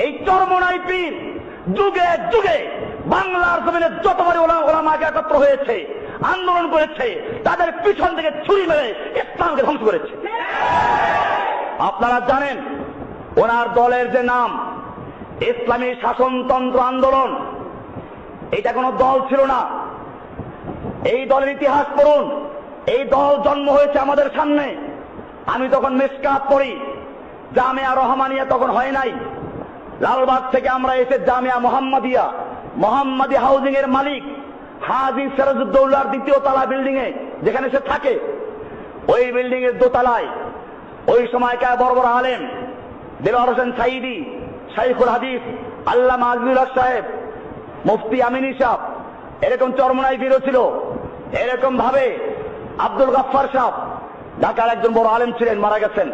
এই চরমোনাই পীর যুগে যুগে বাংলার জমিনে যতবার ওলামাকে একত্র হয়েছে, আন্দোলন করেছে, তাদের পিছন থেকে ছুরি মেরে ইসলামকে ধ্বংস করেছে। আপনারা জানেন ওনার দলের যে নাম ইসলামী শাসনতন্ত্র আন্দোলন, এটা কোনো দল ছিল না। এই দলের ইতিহাস পড়ুন। এই দল জন্ম হয়েছে আমাদের সামনে। আমি তখন মিশকাত পড়ি, জামিয়া রহমানিয়া তখন হয় নাই। লালবাগ থেকে আমরা এসে জামিয়া মোহাম্মদী হাউজিং এর মালিক হাজী সিরাজউদ্দৌলার দ্বিতীয় তলা বিল্ডিং এ যেখানে সে থাকে, ওই বিল্ডিং এর দোতলায় ওই সময়কার বড় বড় আলেম দেলোয়ার হোসেন সাইদি, শাইখুল হাদিস আল্লামা আজিজুল হক সাহেব, মুফতি আমিনী সাহেব, এরকম চরমোনাই পীরও ছিল। এরকম ভাবে আব্দুল গাফফার সাহেব ঢাকার একজন বড় আলেম ছিলেন, মারা গেছেন।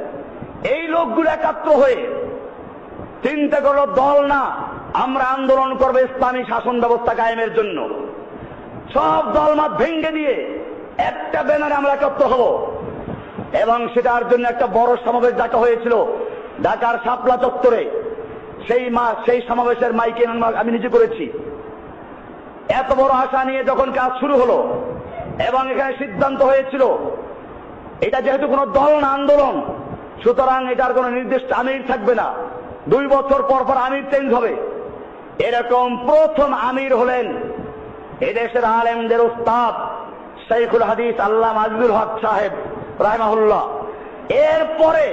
এই লোকগুলো একাত্র হয়ে চিন্তা করলো, দল না, আমরা আন্দোলন করবো ইসলামী শাসন ব্যবস্থা কায়েমের জন্য। সব দলমত ভেঙ্গে দিয়ে একটা ব্যানারে আমরা একত্র হব, এবং সেটার জন্য একটা বড় সমাবেশ ডাকা হয়েছিল ঢাকার শাপলা চত্বরে। সেই সমাবেশের মাইকে আমি নিজে করেছি। এত বড় আশা নিয়ে যখন কাজ শুরু হলো এবং এখানে সিদ্ধান্ত হয়েছিল এটা যেহেতু কোনো দল না, আন্দোলন, সুতরাং এটার কোনো নির্দিষ্ট আমির থাকবে না, 2 বছর পর পর আমির চেঞ্জ হবে। এরকম প্রথম আমির হলেন এদেশের আলেমদের উস্তাদ শাইখুল হাদিস আল্লামা আজিজুল হক সাহেব রাহিমাহুল্লাহ। এরপরে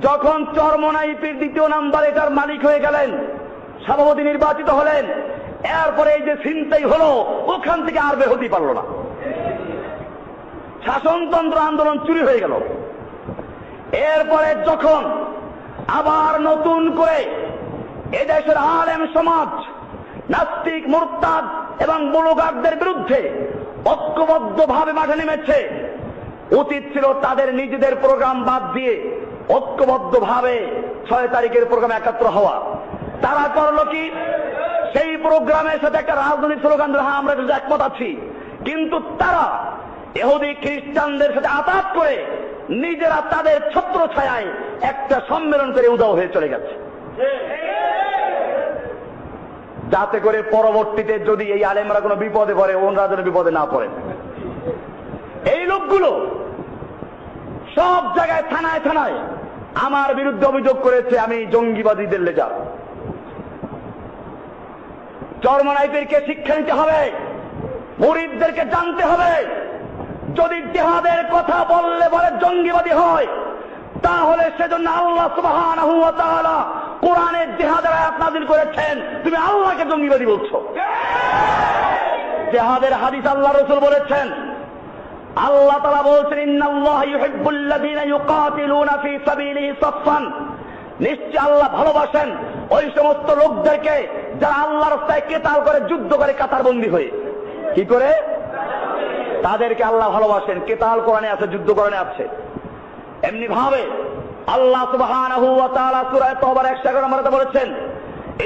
যখন চরমোনাই পীর দ্বিতীয় নাম্বার এটার মালিক হয়ে গেলেন, সভাপতি নির্বাচিত হলেন, এরপরে এই যে ছিনতাই হলো, ওখান থেকে আর বের হতে পারল না। শাসনতন্ত্র আন্দোলন চুরি হয়ে গেল। এরপরে যখন আবার নতুন করে এদেশের আলেম সমাজ নাস্তিক, মুরতাদ এবং বুলুগারদের বিরুদ্ধে ঐক্যবদ্ধভাবে মাঠে নেমেছে, উচিত ছিল তাদের নিজেদের প্রোগ্রাম বাদ দিয়ে ঐক্যবদ্ধভাবে 6 তারিখের প্রোগ্রামে একাত্র হওয়া। তারা করলো কি, সেই প্রোগ্রামের সাথে একটা রাজনৈতিক স্লোগান দিল, হ্যাঁ আমরা একমত আছি, কিন্তু তারা ইহুদি খ্রিস্টানদের সাথে আতাত করে নিজেরা তাদের ছত্র ছায়ায় একটা সম্মেলন করে উধাও হয়ে চলে গেছে, যাতে করে পরবর্তীতে যদি এই আলেমরা কোনো বিপদে পড়ে, ওনারা যেন বিপদে না পড়ে। এই লোকগুলো সব জায়গায় থানায় থানায় আমার বিরুদ্ধে অভিযোগ করেছে আমি জঙ্গিবাদীদের লেজার। চরমোনাই পীরকে শিক্ষা নিতে হবে, মুরিদদেরকে জানতে হবে, যদি জিহাদের কথা বললে বলে জঙ্গিবাদী হয়, তাহলে সেজন্য আল্লাহ সুবহানাহু ওয়া তাআলা কোরআনের জিহাদের আয়াত নাযিল করেছেন, তুমি আল্লাহকে জঙ্গিবাদী বলছো। জিহাদের হাদিস আল্লাহ রাসূল বলেছেন, আল্লাহ তাআলা বলছেন, ইন্নাল্লাহা ইউহিব্বুল্লাযীনা ইউকাতিলুনা ফী সাবিলিহি সাফফান, নিশ্চয় আল্লাহ ভালোবাসেন ওই সমস্ত লোকদেরকে যারা আল্লাহর রাস্তায় কিতাল করে, যুদ্ধ করে, কাতারবন্দী হয়ে। কি করে? তাদেরকে আল্লাহ ভালোবাসেন। কিতাল কোরআনে আছে, যুদ্ধ কোরআনে আছে। এমনি ভাবে আল্লাহ সুবহানাহু ওয়া তাআলা সূরা তাওবার 111 নম্বরে বলেছেন,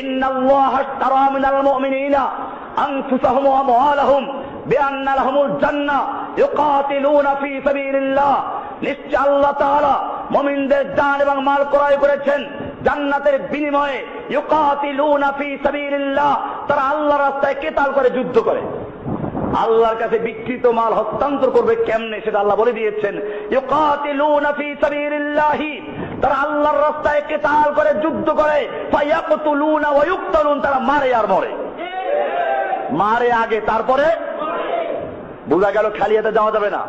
ইন্নাল্লাহা আশতারা মিনাল মুমিনিনা আনফুসাহুম ওয়া আমওয়ালাহুম বিআন্না লাহুমুল জান্নাহ ইউকাতিলুনা ফী সাবিলিল্লাহ, নিশ্চয় আল্লাহ তাআলা মুমিনদের জান এবং মাল ক্রয় করেছেন জান্নাতের বিনিময়ে। ইউকাতিলুনা ফী সাবিলিল্লাহ, তারা আল্লাহর রাস্তায় কিতাল করে, যুদ্ধ করে। আল্লাহর কাছে বিকৃত মাল হস্তান্তর করবে কেমনে সেটা আল্লাহ বলে দিয়েছেন। ইউকাতিলুনা ফী সাবিলিল্লাহি, তারা আল্লাহর রাস্তায় কিতাল করে, যুদ্ধ করে। ফায়াকতুলুনা ওয়া ইউকতালুন, তারা মারে আর মরে। মারে আগে, তারপরে বোঝা গেল খালি হাতে যাওয়া যাবে না।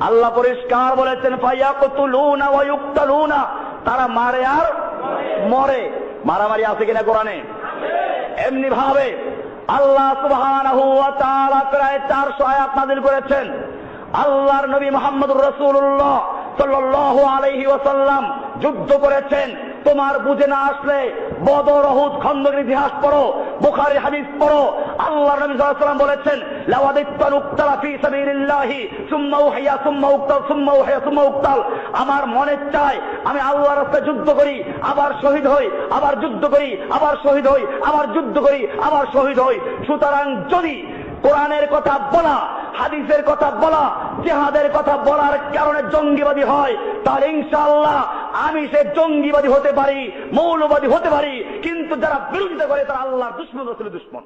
আল্লাহ পরিষ্কার বলেছেন, ফায়াকতুলুনা ওয়া ইউকতালুনা, তারা মারে আর মরে। মারামারি আছে কিনা কোরআনে? এমনি ভাবে আল্লাহ সুবহানাহু ওয়া তাআলা প্রায় 400 আয়াত নাযিল করেছেন। আল্লাহর নবী মুহাম্মদুর রাসূলুল্লাহ সাল্লাল্লাহু আলাইহি ওয়াসাল্লাম যুদ্ধ করেছেন। তোমার বুঝে না আসলে বদর, উহুদ, খন্দকের ইতিহাস পড়ো, বুখারী হাদিস পড়ো। আল্লাহর নবী সাল্লাল্লাহু আলাইহি ওয়াসাল্লাম বলেছেন, লাওয়াদিত্তু উক্তালা ফী সাবিলিল্লাহি সুম্মা উহিয়া সুম্মা উক্তাল সুম্মা উহিয়া সুম্মা উক্তাল, আমার মনে চায় আমি আল্লাহর রাস্তায় যুদ্ধ করি, আবার শহীদ হই, আবার যুদ্ধ করি, আবার শহীদ হই, আবার যুদ্ধ করি, আবার শহীদ হই। সুতরাং যদি কোরআনের কথা বলা, হাদিসের কথা বলা, জিহাদের কথা বলার কারণে জঙ্গিবাদী হয়, তাহলে ইনশাআল্লাহ আমি সে জঙ্গিবাদী হতে পারি, মৌলবাদী হতে পারি, কিন্তু যারা বিরোধিতা করে তারা আল্লাহর দুশমন, রাসূলের দুশমন।